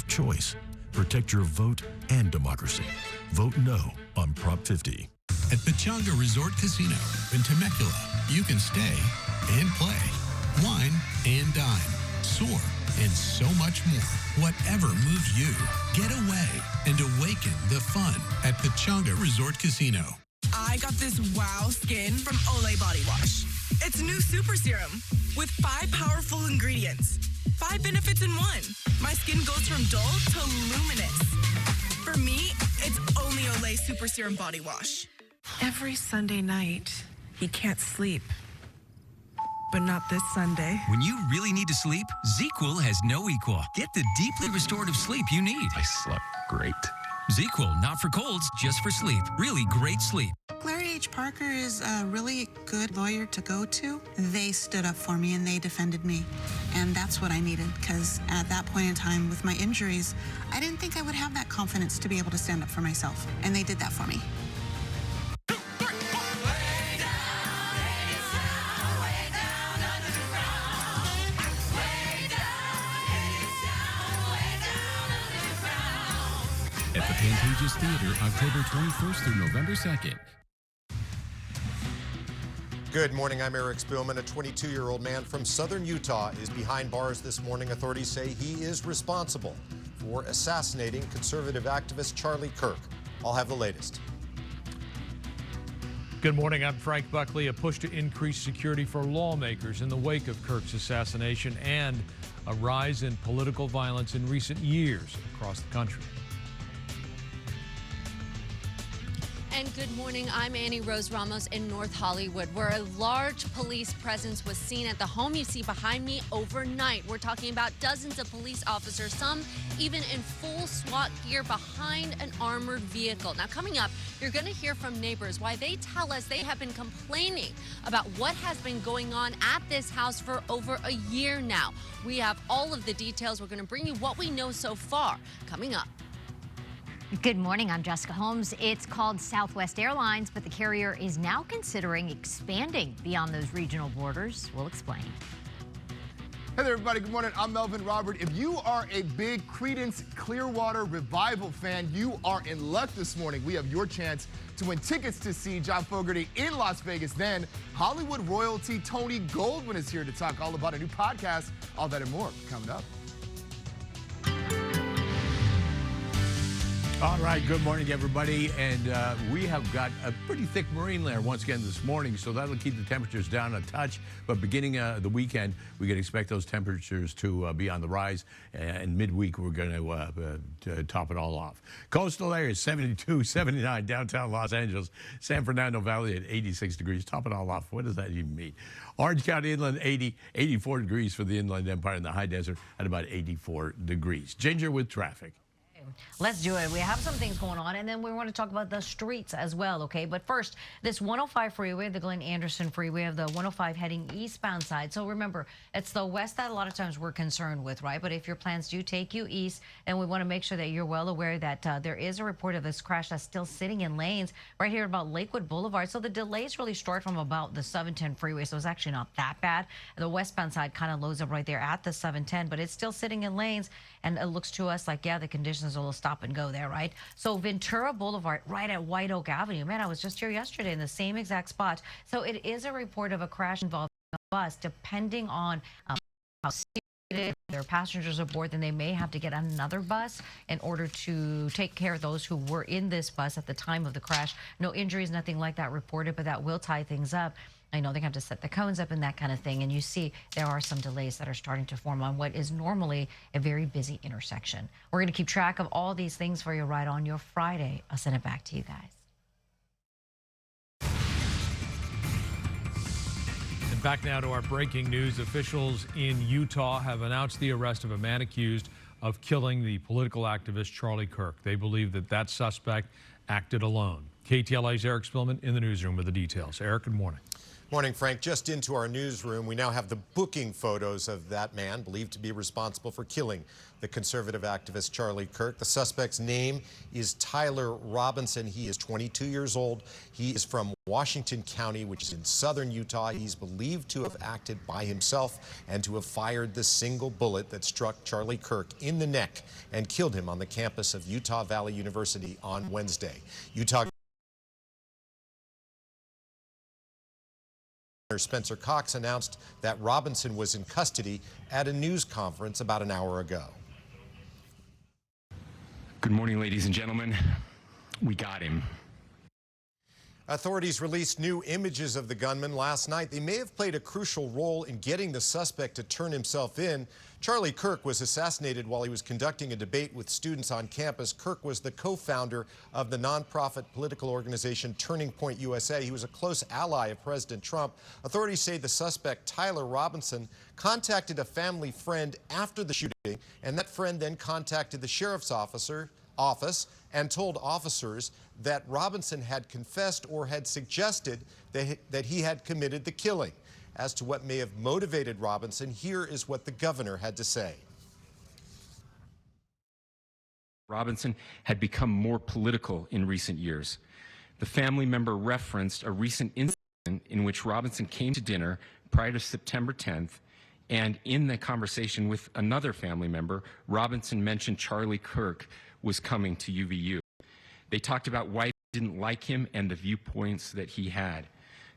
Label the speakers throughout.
Speaker 1: of choice. Protect your vote and democracy. Vote no on Prop 50.
Speaker 2: At Pechanga Resort Casino in Temecula, you can stay and play, wine and dine, soar, and so much more. Whatever moves you, get away and awaken the fun at Pechanga Resort Casino.
Speaker 3: I got this wow skin from Olay Body Wash. It's new super serum with 5 powerful ingredients. 5 benefits in one. My skin goes from dull to luminous. For me, it's only Olay Super Serum Body Wash. Every Sunday night, he can't sleep. But not this Sunday.
Speaker 4: When you really need to sleep, ZzzQuil has no equal. Get the deeply restorative sleep you need.
Speaker 5: I slept great.
Speaker 4: ZzzQuil, not for colds, just for sleep. Really great sleep.
Speaker 6: Larry H. Parker is a really good lawyer to go to. They stood up for me and they defended me. And that's what I needed, because at that point in time with my injuries, I didn't think I would have that confidence to be able to stand up for myself. And they did that for me.
Speaker 7: At the Pantages Theater, October 21st through November 2nd.
Speaker 8: Good morning, I'm Eric Spielman. A 22-year-old man from southern Utah is behind bars this morning. Authorities say he is responsible for assassinating conservative activist Charlie Kirk. I'll have the latest.
Speaker 9: Good morning, I'm Frank Buckley. A push to increase security for lawmakers in the wake of Kirk's assassination and a rise in political violence in recent years across the country.
Speaker 10: And good morning, I'm Annie Rose Ramos in North Hollywood, where a large police presence was seen at the home you see behind me overnight. We're talking about dozens of police officers, some even in full SWAT gear behind an armored vehicle. Now, coming up, you're going to hear from neighbors why they tell us they have been complaining about what has been going on at this house for over a year now. We have all of the details. We're going to bring you what we know so far coming up.
Speaker 11: Good morning, I'm Jessica Holmes. It's called Southwest Airlines, but the carrier is now considering expanding beyond those regional borders. We'll explain.
Speaker 12: Hey there, everybody. Good morning. I'm Melvin Robert. If you are a big Creedence Clearwater Revival fan, you are in luck this morning. We have your chance to win tickets to see John Fogerty in Las Vegas. Then Hollywood royalty Tony Goldwyn is here to talk all about a new podcast. All that and more coming up.
Speaker 13: All right, good morning, everybody. And we have got a pretty thick marine layer once again this morning, so that'll keep the temperatures down a touch. But beginning the weekend, we can expect those temperatures to be on the rise. And midweek, we're going to top it all off. Coastal areas, 72, 79, downtown Los Angeles. San Fernando Valley at 86 degrees. Top it all off. What does that even mean? Orange County Inland, 80, 84 degrees for the Inland Empire and the High Desert at about 84 degrees. Ginger with traffic.
Speaker 14: Let's do it. We have some things going on, and then we want to talk about the streets as well, okay? But first, this 105 freeway, the Glenn Anderson freeway, of the 105 heading eastbound side. So remember, it's the west that a lot of times we're concerned with, right? But if your plans do take you east, and we want to make sure that you're well aware that there is a report of this crash that's still sitting in lanes right here about Lakewood Boulevard. So the delays really start from about the 710 freeway, so it's actually not that bad. The westbound side kind of loads up right there at the 710, but it's still sitting in lanes, and it looks to us like, yeah, the conditions will stop and go there, right? So Ventura Boulevard, right at White Oak Avenue. Man, I was just here yesterday in the same exact spot. So it is a report of a crash involving a bus. Depending on how serious there are passengers aboard, then they may have to get another bus in order to take care of those who were in this bus at the time of the crash. No injuries, nothing like that reported, but that will tie things up. I know they have to set the cones up and that kind of thing. And you see there are some delays that are starting to form on what is normally a very busy intersection. We're going to keep track of all these things for you right on your Friday. I'll send it back to you guys.
Speaker 9: And back now to our breaking news. Officials in Utah have announced the arrest of a man accused of killing the political activist Charlie Kirk. They believe that that suspect acted alone. KTLA's Eric Spillman in the newsroom with the details. Eric, good morning.
Speaker 8: Morning, Frank. Just into our newsroom, we now have the booking photos of that man believed to be responsible for killing the conservative activist Charlie Kirk. The suspect's name is Tyler Robinson. He is 22 years old. He is from Washington County, which is in southern Utah. He's believed to have acted by himself and to have fired the single bullet that struck Charlie Kirk in the neck and killed him on the campus of Utah Valley University on Wednesday. Utah Spencer Cox announced that Robinson was in custody at a news conference about an hour ago.
Speaker 5: Good morning, ladies and gentlemen. We got him.
Speaker 8: Authorities released new images of the gunman last night. They may have played a crucial role in getting the suspect to turn himself in. Charlie Kirk was assassinated while he was conducting a debate with students on campus. Kirk was the co-founder of the nonprofit political organization Turning Point USA. He was a close ally of President Trump. Authorities say the suspect, Tyler Robinson, contacted a family friend after the shooting, and that friend then contacted the sheriff's office and told officers that Robinson had confessed or had suggested that he had committed the killing. As to what may have motivated Robinson, here is what the governor had to say.
Speaker 5: Robinson had become more political in recent years. The family member referenced a recent incident in which Robinson came to dinner prior to September 10th, and in the conversation with another family member, Robinson mentioned Charlie Kirk was coming to UVU. They talked about why they didn't like him and the viewpoints that he had.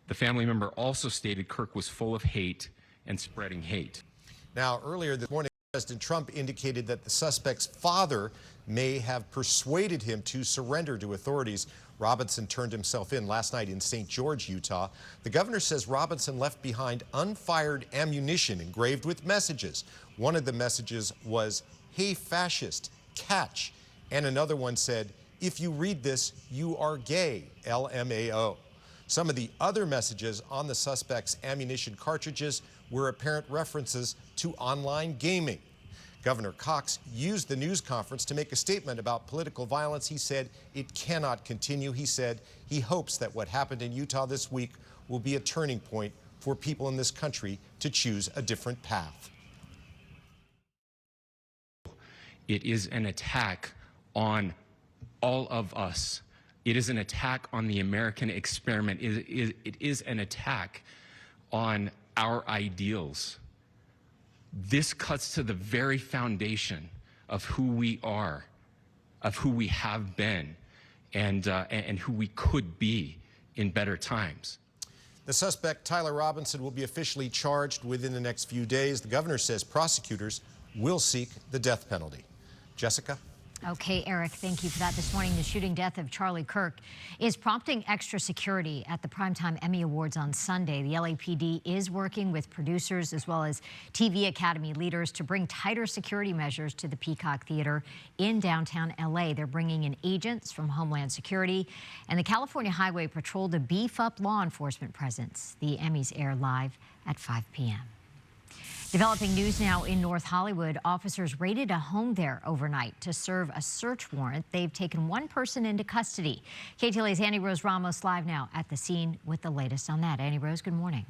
Speaker 5: The family member also stated Kirk was full of hate and spreading hate.
Speaker 8: Now, earlier this morning, President Trump indicated that the suspect's father may have persuaded him to surrender to authorities. Robinson turned himself in last night in St. George, Utah. The governor says Robinson left behind unfired ammunition engraved with messages. One of the messages was, "Hey, fascist, catch." And another one said, "If you read this, you are gay, LMAO." Some of the other messages on the suspect's ammunition cartridges were apparent references to online gaming. Governor Cox used the news conference to make a statement about political violence. He said it cannot continue. He said he hopes that what happened in Utah this week will be a turning point for people in this country to choose a different path.
Speaker 5: It is an attack on all of us. It is an attack on the American experiment. It is an attack on our ideals. This cuts to the very foundation of who we are, of who we have been, and who we could be in better times.
Speaker 8: The suspect, Tyler Robinson, will be officially charged within the next few days. The governor says prosecutors will seek the death penalty. Jessica?
Speaker 11: Okay, Eric, thank you for that. This morning, the shooting death of Charlie Kirk is prompting extra security at the Primetime Emmy Awards on Sunday. The LAPD is working with producers as well as TV Academy leaders to bring tighter security measures to the Peacock Theater in downtown LA. They're bringing in agents from Homeland Security and the California Highway Patrol to beef up law enforcement presence. The Emmys air live at 5 p.m. Developing news now in North Hollywood. Officers raided a home there overnight to serve a search warrant. They've taken one person into custody. KTLA's Annie Rose Ramos live now at the scene with the latest on that. Annie Rose, good morning.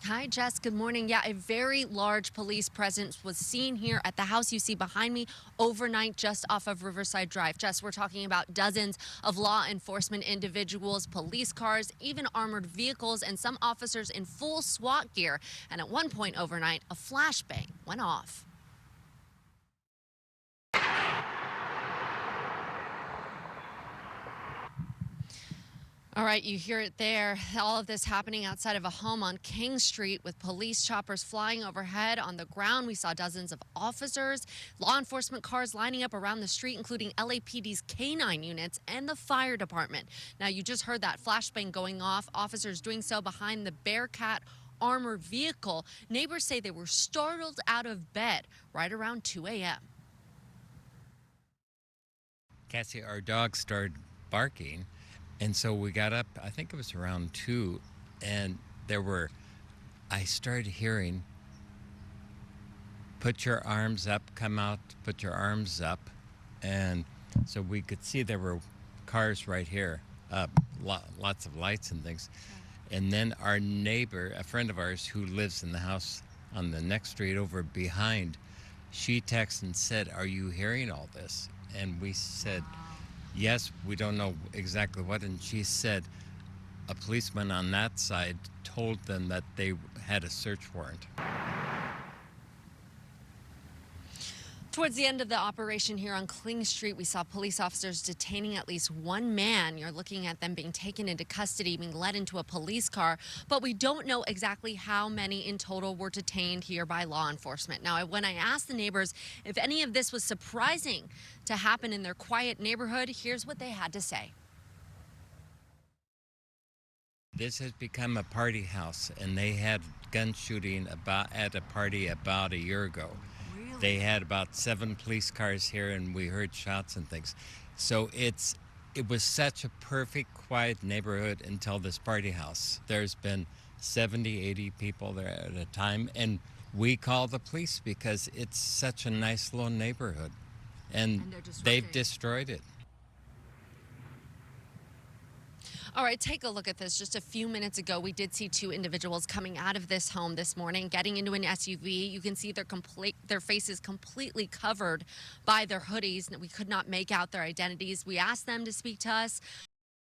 Speaker 10: Hi, Jess. Good morning. Yeah, a very large police presence was seen here at the house you see behind me overnight just off of Riverside Drive. Jess, we're talking about dozens of law enforcement individuals, police cars, even armored vehicles, and some officers in full SWAT gear. And at one point overnight, a flashbang went off. All right, you hear it there. All of this happening outside of a home on King Street with police choppers flying overhead. On the ground, we saw dozens of officers, law enforcement cars lining up around the street, including LAPD's K9 units and the fire department. Now, you just heard that flashbang going off. Officers doing so behind the Bearcat armored vehicle. Neighbors say they were startled out of bed right around 2 a.m.
Speaker 15: Cassie, our dog started barking. And so we got up, I think it was around 2, and I started hearing, put your arms up, come out, put your arms up. And so we could see there were cars right here, lots of lights and things. And then our neighbor, a friend of ours who lives in the house on the next street over behind, she texted and said, "Are you hearing all this?" And we said, "Yes, we don't know exactly what." And she said a policeman on that side told them that they had a search warrant.
Speaker 10: Towards the end of the operation here on Kling Street, we saw police officers detaining at least one man. You're looking at them being taken into custody, being led into a police car, but we don't know exactly how many in total were detained here by law enforcement. Now, when I asked the neighbors if any of this was surprising to happen in their quiet neighborhood, here's what they had to say.
Speaker 15: This has become a party house, and they had gun shooting at a party about a year ago. They had about 7 police cars here, and we heard shots and things. So it was such a perfect, quiet neighborhood until this party house. There's been 70, 80 people there at a time, and we call the police because it's such a nice little neighborhood, and they've destroyed it.
Speaker 10: All right, take a look at this. Just a few minutes ago, we did see 2 individuals coming out of this home this morning, getting into an SUV. You can see their faces completely covered by their hoodies. We could not make out their identities. We asked them to speak to us,